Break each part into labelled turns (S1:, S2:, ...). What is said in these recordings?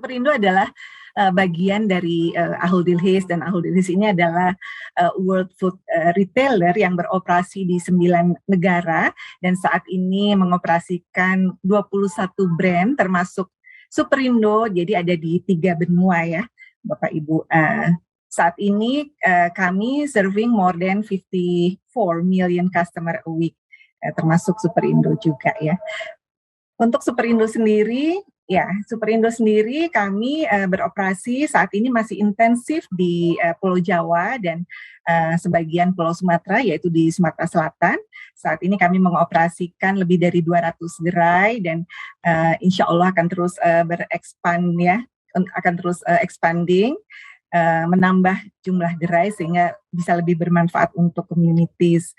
S1: Superindo adalah bagian dari Ahold Delhaize, dan Ahold Delhaize ini adalah world food retailer yang beroperasi di 9 negara dan saat ini mengoperasikan 21 brand termasuk Superindo, jadi ada di 3 benua ya Bapak Ibu. Saat ini kami serving more than 54 million customer a week, termasuk Superindo juga ya. Untuk Superindo sendiri kami beroperasi saat ini masih intensif di Pulau Jawa dan sebagian Pulau Sumatera, yaitu di Sumatera Selatan. Saat ini kami mengoperasikan lebih dari 200 gerai dan insya Allah akan terus berekspand ya, akan terus expanding, menambah jumlah gerai sehingga bisa lebih bermanfaat untuk communities.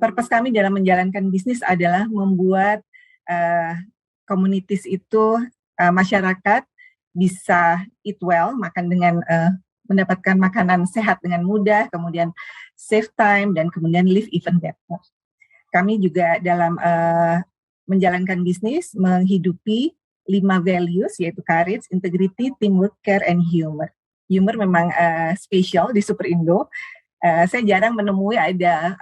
S1: Purpose kami dalam menjalankan bisnis adalah membuat communities itu masyarakat bisa eat well, makan dengan mendapatkan makanan sehat dengan mudah, kemudian save time dan kemudian live even better. Kami juga dalam menjalankan bisnis menghidupi 5 values yaitu courage, integrity, teamwork, care, and humor. Humor memang spesial di Superindo. Saya jarang menemui ada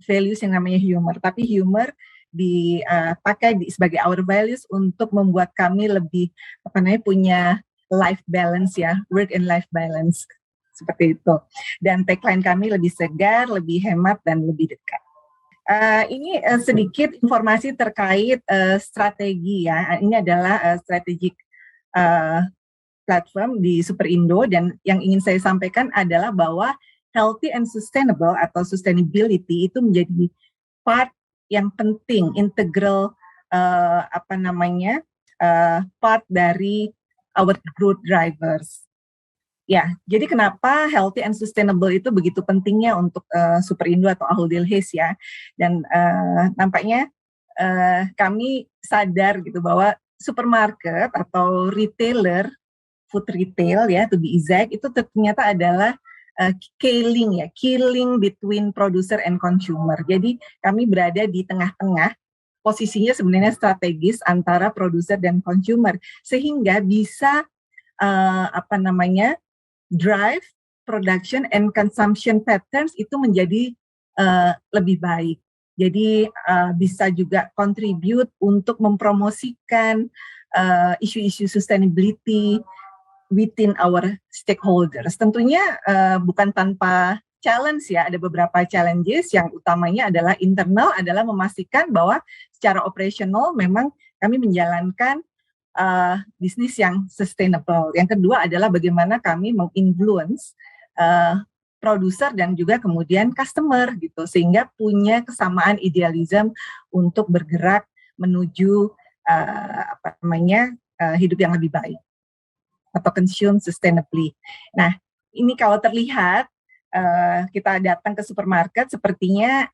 S1: values yang namanya humor, tapi humor dipakai sebagai our values untuk membuat kami lebih punya life balance ya, work and life balance seperti itu. Dan tagline kami lebih segar, lebih hemat dan lebih dekat. Ini sedikit informasi terkait strategi ya. Ini adalah strategic platform di Superindo dan yang ingin saya sampaikan adalah bahwa healthy and sustainable atau sustainability itu menjadi part yang penting, integral part dari our growth drivers. Ya, jadi kenapa healthy and sustainable itu begitu pentingnya untuk Superindo atau Ahold Delhaize ya. Dan nampaknya kami sadar gitu bahwa supermarket atau retailer, food retail ya, to be exact, itu ternyata adalah killing between producer and consumer. Jadi kami berada di tengah-tengah, posisinya sebenarnya strategis antara produser dan consumer, sehingga bisa drive production and consumption patterns itu menjadi lebih baik. Jadi bisa juga contribute untuk mempromosikan isu-isu sustainability within our stakeholders. Tentunya bukan tanpa challenge ya, ada beberapa challenges. Yang utamanya adalah internal, adalah memastikan bahwa secara operasional memang kami menjalankan bisnis yang sustainable. Yang kedua adalah bagaimana kami menginfluence produser dan juga kemudian customer gitu, sehingga punya kesamaan idealisme untuk bergerak menuju hidup yang lebih baik atau consume sustainably. Nah, ini kalau terlihat kita datang ke supermarket sepertinya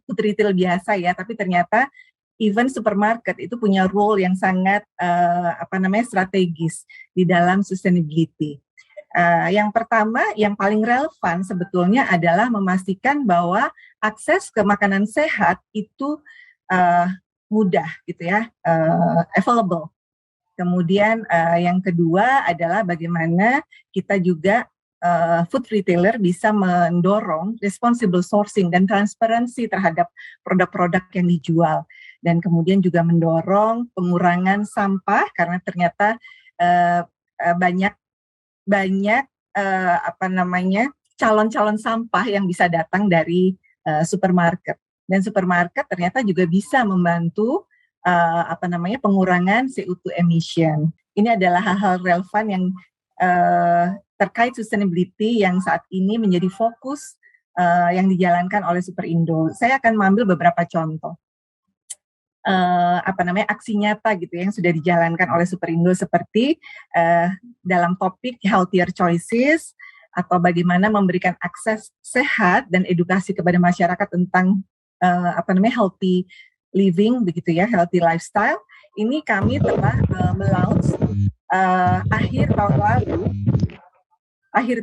S1: food retail biasa ya, tapi ternyata even supermarket itu punya role yang sangat strategis di dalam sustainability. Yang pertama, yang paling relevan sebetulnya adalah memastikan bahwa akses ke makanan sehat itu mudah gitu ya, available. Kemudian yang kedua adalah bagaimana kita juga food retailer bisa mendorong responsible sourcing dan transparansi terhadap produk-produk yang dijual, dan kemudian juga mendorong pengurangan sampah karena ternyata banyak calon-calon sampah yang bisa datang dari supermarket, dan supermarket ternyata juga bisa membantu pengurangan CO2 emission. Ini adalah hal-hal relevan yang terkait sustainability yang saat ini menjadi fokus yang dijalankan oleh Superindo. Saya akan mengambil beberapa contoh aksi nyata gitu yang sudah dijalankan oleh Superindo, seperti dalam topik healthier choices atau bagaimana memberikan akses sehat dan edukasi kepada masyarakat tentang healthy living begitu ya, healthy lifestyle. Ini kami telah melaunch akhir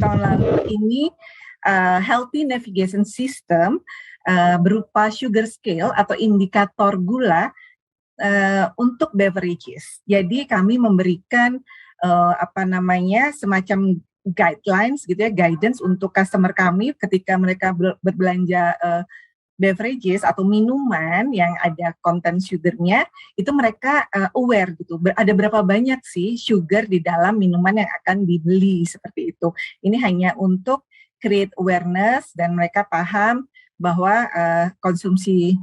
S1: tahun lalu ini healthy navigation system berupa sugar scale atau indikator gula untuk beverages. Jadi kami memberikan semacam guidelines gitu ya, guidance untuk customer kami ketika mereka berbelanja beverages atau minuman yang ada konten sugarnya, itu mereka aware gitu. Ada berapa banyak sih sugar di dalam minuman yang akan dibeli seperti itu. Ini hanya untuk create awareness dan mereka paham bahwa konsumsi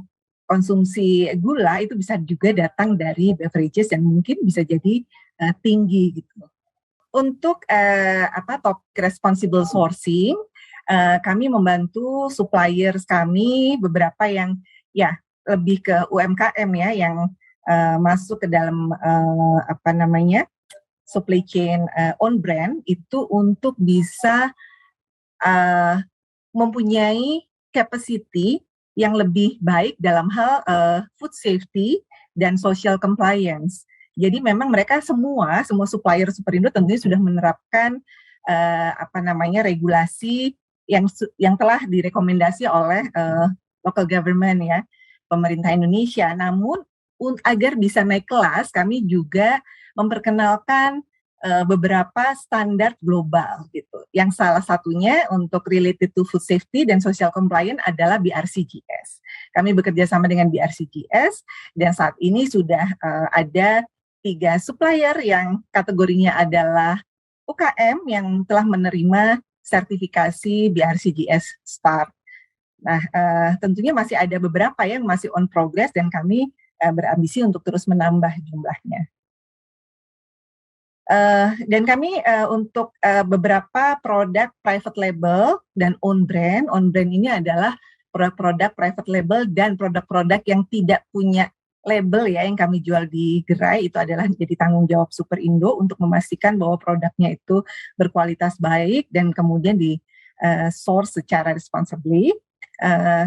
S1: gula itu bisa juga datang dari beverages yang mungkin bisa jadi tinggi gitu. Untuk topik responsible sourcing, kami membantu suppliers kami beberapa yang ya lebih ke UMKM ya yang masuk ke dalam supply chain on brand itu untuk bisa mempunyai capacity yang lebih baik dalam hal food safety dan social compliance. Jadi memang mereka semua supplier Superindo tentunya sudah menerapkan regulasi yang telah direkomendasi oleh local government ya, pemerintah Indonesia. Namun agar bisa naik kelas, kami juga memperkenalkan beberapa standar global gitu. Yang salah satunya untuk related to food safety dan social compliance adalah BRCGS. Kami bekerja sama dengan BRCGS dan saat ini sudah ada 3 supplier yang kategorinya adalah UKM yang telah menerima sertifikasi BRCGS Star. Nah, tentunya masih ada beberapa yang masih on progress dan kami berambisi untuk terus menambah jumlahnya. Dan kami untuk beberapa produk private label dan on brand ini adalah produk private label dan produk-produk yang tidak punya label ya yang kami jual di gerai, itu adalah jadi tanggung jawab Superindo untuk memastikan bahwa produknya itu berkualitas baik dan kemudian di source secara responsibly.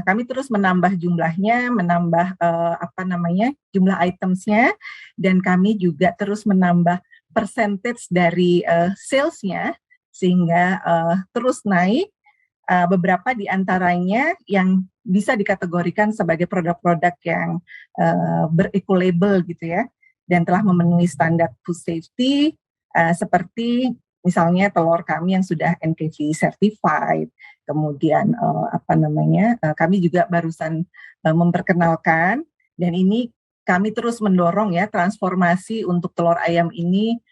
S1: Kami terus menambah jumlahnya, menambah jumlah itemsnya, dan kami juga terus menambah percentage dari sales-nya sehingga terus naik. Beberapa di antaranya yang bisa dikategorikan sebagai produk-produk yang ber-eco-label gitu ya, dan telah memenuhi standar food safety, seperti misalnya telur kami yang sudah NKV certified, kemudian kami juga barusan memperkenalkan, dan ini kami terus mendorong ya transformasi untuk telur ayam ini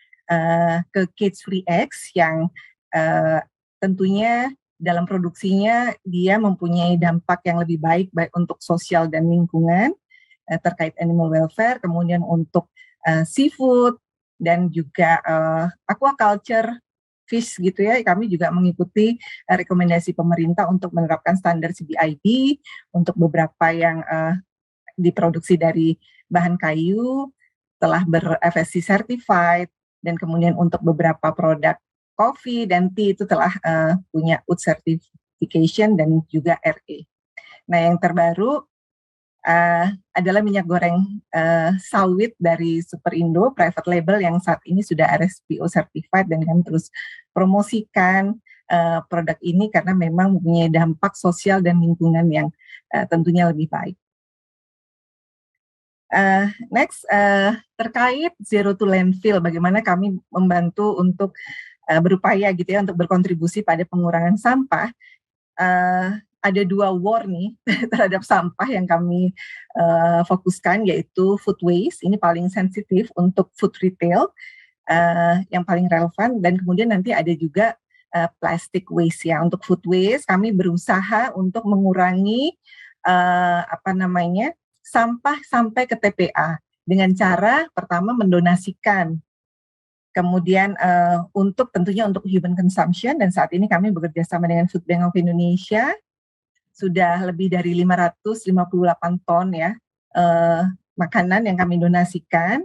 S1: ke cage free eggs yang tentunya dalam produksinya dia mempunyai dampak yang lebih baik untuk sosial dan lingkungan terkait animal welfare, kemudian untuk seafood dan juga aquaculture fish gitu ya, kami juga mengikuti rekomendasi pemerintah untuk menerapkan standar CBIB untuk beberapa yang diproduksi dari bahan kayu telah ber-FSC certified, dan kemudian untuk beberapa produk coffee dan tea itu telah punya UD certification dan juga RE. Nah, yang terbaru adalah minyak goreng sawit dari Superindo private label yang saat ini sudah RSPO certified, dan kami terus promosikan produk ini karena memang mempunyai dampak sosial dan lingkungan yang tentunya lebih baik. Next, terkait zero to landfill, bagaimana kami membantu untuk berupaya gitu ya untuk berkontribusi pada pengurangan sampah. Ada 2 war nih terhadap sampah yang kami fokuskan, yaitu food waste, ini paling sensitif untuk food retail, yang paling relevan, dan kemudian nanti ada juga plastic waste ya. Untuk food waste kami berusaha untuk mengurangi sampah sampai ke TPA dengan cara pertama mendonasikan. Kemudian tentunya untuk human consumption, dan saat ini kami bekerja sama dengan Food Bank of Indonesia, sudah lebih dari 558 ton ya makanan yang kami donasikan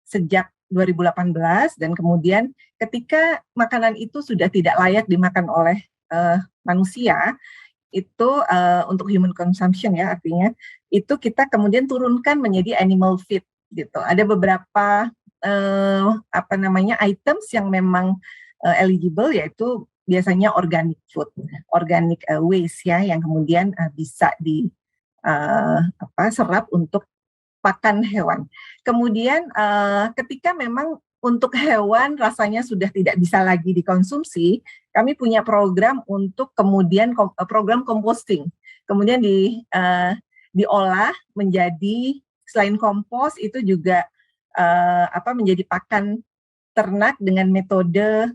S1: sejak 2018, dan kemudian ketika makanan itu sudah tidak layak dimakan oleh manusia, itu untuk human consumption ya, artinya itu kita kemudian turunkan menjadi animal feed gitu. Ada beberapa items yang memang eligible, yaitu biasanya organic food, organic waste ya, yang kemudian bisa serap untuk pakan hewan. Kemudian ketika memang untuk hewan rasanya sudah tidak bisa lagi dikonsumsi, kami punya program untuk kemudian program composting, kemudian diolah menjadi selain kompos itu juga menjadi pakan ternak dengan metode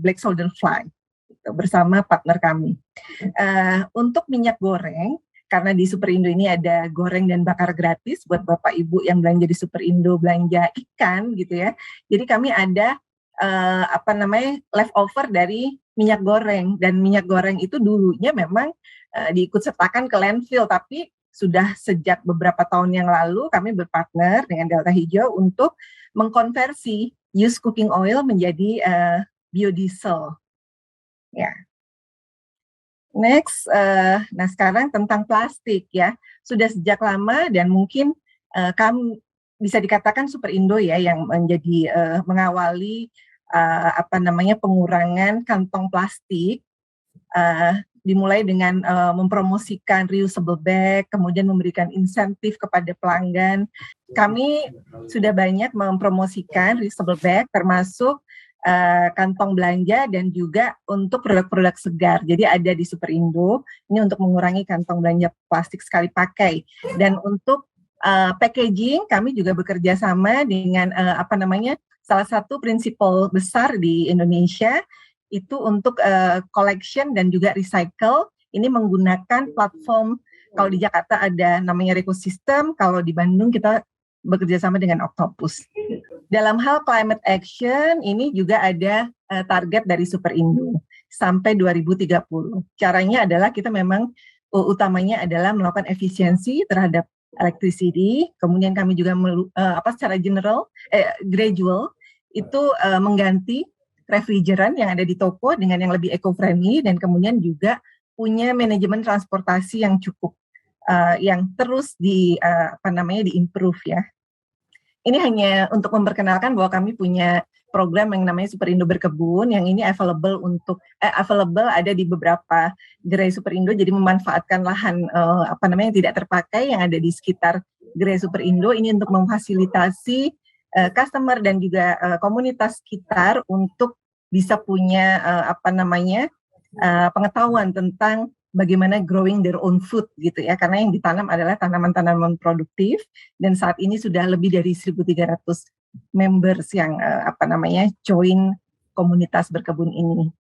S1: black soldier fly gitu, bersama partner kami. Untuk minyak goreng, karena di Superindo ini ada goreng dan bakar gratis buat Bapak Ibu yang belanja di Superindo, belanja ikan gitu ya. Jadi kami ada leftover dari minyak goreng, dan minyak goreng itu dulunya memang diikut sertakan ke landfill, tapi sudah sejak beberapa tahun yang lalu kami berpartner dengan Delta Hijau untuk mengkonversi used cooking oil menjadi biodiesel. Ya. Next, nah sekarang tentang plastik ya, sudah sejak lama dan mungkin kami bisa dikatakan Superindo ya yang menjadi mengawali pengurangan kantong plastik, dimulai dengan mempromosikan reusable bag, kemudian memberikan insentif kepada pelanggan. Kami sudah banyak mempromosikan reusable bag, termasuk kantong belanja dan juga untuk produk-produk segar. Jadi ada di Superindo ini untuk mengurangi kantong belanja plastik sekali pakai. Dan untuk packaging kami juga bekerja sama dengan salah satu prinsipal besar di Indonesia itu untuk collection dan juga recycle. Ini menggunakan platform, kalau di Jakarta ada namanya Recosystem, kalau di Bandung kita bekerja sama dengan Octopus. Dalam hal climate action, ini juga ada target dari Superindo sampai 2030. Caranya adalah kita memang utamanya adalah melakukan efisiensi terhadap electricity, kemudian kami juga secara gradual itu mengganti refrigeran yang ada di toko dengan yang lebih eco-friendly, dan kemudian juga punya manajemen transportasi yang cukup, yang terus di-improve ya. Ini hanya untuk memperkenalkan bahwa kami punya program yang namanya Superindo Berkebun, yang ini available ada di beberapa gerai Superindo, jadi memanfaatkan lahan yang tidak terpakai yang ada di sekitar gerai Superindo ini untuk memfasilitasi customer dan juga komunitas sekitar untuk bisa punya pengetahuan tentang bagaimana growing their own food gitu ya, karena yang ditanam adalah tanaman-tanaman produktif, dan saat ini sudah lebih dari 1.300 members yang join komunitas berkebun ini.